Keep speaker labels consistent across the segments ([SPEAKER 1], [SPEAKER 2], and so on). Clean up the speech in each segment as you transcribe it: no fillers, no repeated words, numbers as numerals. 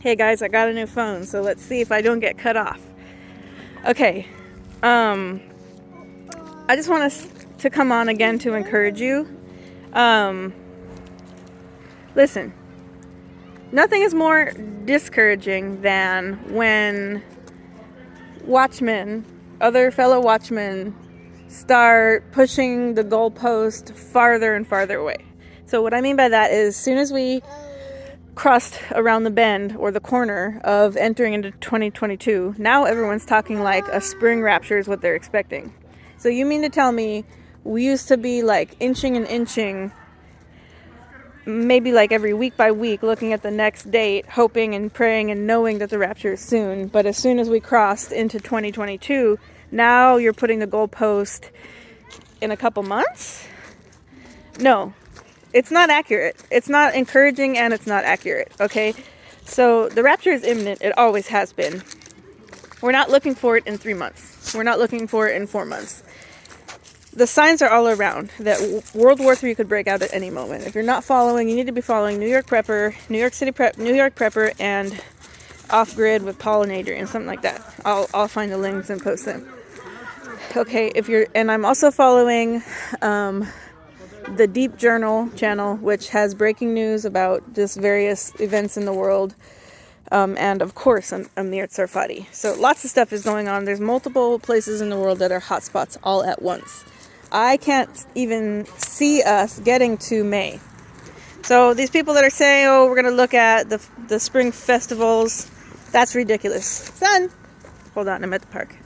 [SPEAKER 1] Hey guys, I got a new phone, so let's see if I don't get cut off. Okay, I just want us to come on again to encourage you. Listen, nothing is more discouraging than when watchmen, other fellow watchmen, start pushing the goalpost farther and farther away. So what I mean by that is, as soon as we crossed around the bend or the corner of entering into 2022, now everyone's talking like a spring rapture is what they're expecting. So you mean to tell me we used to be like inching and inching, maybe like every week by week, looking at the next date, hoping and praying and knowing that the rapture is soon, but as soon as we crossed into 2022, now you're putting the goalpost in a couple months? No. It's not accurate. It's not encouraging and it's not accurate, okay? So the rapture is imminent. It always has been. We're not looking for it in 3 months. We're not looking for it in 4 months. The signs are all around that World War III could break out at any moment. If you're not following, you need to be following New York Prepper, New York Prepper, and Off Grid with Paul and Adrian, something like that. I'll find the links and post them. Okay, and I'm also following the Deep Journal channel, which has breaking news about just various events in the world, and of course Amir Tsarfati. So lots of stuff is going on. There's multiple places in the world that are hotspots all at once. I can't even see us getting to May. So these people that are saying, oh, we're going to look at the spring festivals, that's ridiculous. Son, hold on, I'm at the park.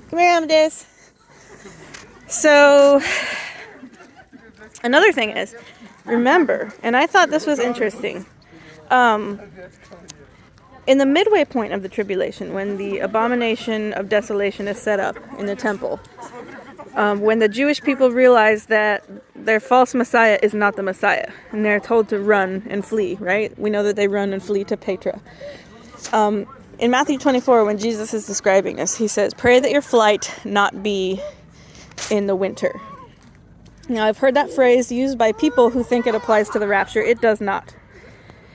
[SPEAKER 1] Come here, Amadeus. So another thing is, remember, and I thought this was interesting, in the midway point of the tribulation, when the abomination of desolation is set up in the temple, when the Jewish people realize that their false Messiah is not the Messiah, and they're told to run and flee, right? We know that they run and flee to Petra. In Matthew 24, when Jesus is describing this, he says, pray that your flight not be in the winter. Now, I've heard that phrase used by people who think it applies to the rapture. It does not.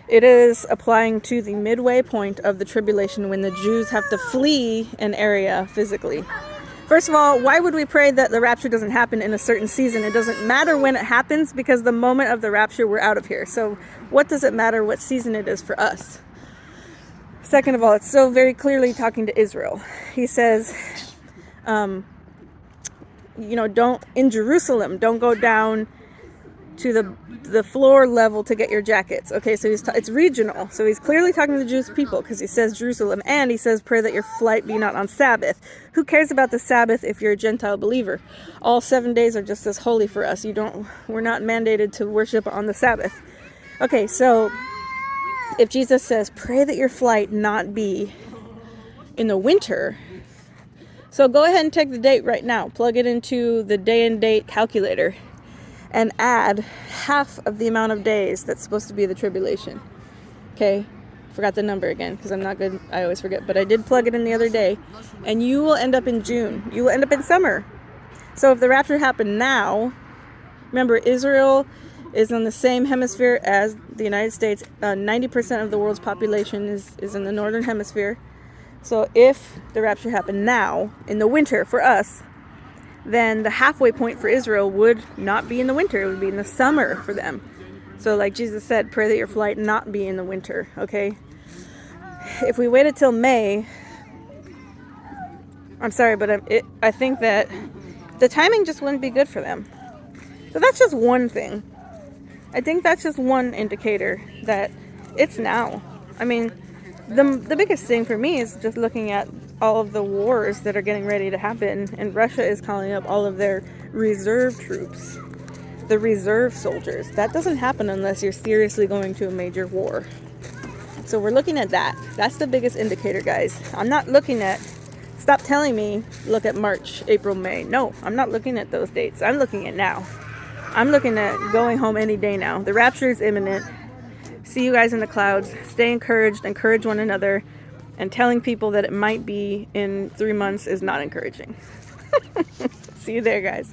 [SPEAKER 1] It is applying to the midway point of the tribulation when the Jews have to flee an area physically. First of all, why would we pray that the rapture doesn't happen in a certain season? It doesn't matter when it happens, because the moment of the rapture, we're out of here. So what does it matter what season it is for us? Second of all, it's so very clearly talking to Israel. He says, don't, in Jerusalem, don't go down to the floor level to get your jackets. Okay, so it's regional. So he's clearly talking to the Jewish people, because he says Jerusalem, and he says pray that your flight be not on Sabbath. Who cares about the Sabbath if you're a Gentile believer? All 7 days are just as holy for us. We're not mandated to worship on the Sabbath. Okay, so if Jesus says pray that your flight not be in the winter, so go ahead and take the date right now. Plug it into the day and date calculator and add half of the amount of days that's supposed to be the tribulation. Okay? Forgot the number again because I'm not good. I always forget. But I did plug it in the other day. And you will end up in June. You will end up in summer. So if the rapture happened now, remember, Israel is on the same hemisphere as the United States. 90% of the world's population is in the northern hemisphere. So if the rapture happened now, in the winter for us, then the halfway point for Israel would not be in the winter. It would be in the summer for them. So like Jesus said, pray that your flight not be in the winter, okay? If we waited till May, I'm sorry, but I think that the timing just wouldn't be good for them. So that's just one thing. I think that's just one indicator that it's now. I mean, the biggest thing for me is just looking at all of the wars that are getting ready to happen, and Russia is calling up all of their reserve troops, the reserve soldiers. That doesn't happen unless you're seriously going to a major war. So we're looking at that. That's the biggest indicator, guys. I'm not looking at, stop telling me, look at March, April, May. No, I'm not looking at those dates. I'm looking at now. I'm looking at going home any day now. The rapture is imminent. See you guys in the clouds. Stay encouraged. Encourage one another. And telling people that it might be in 3 months is not encouraging. See you there, guys.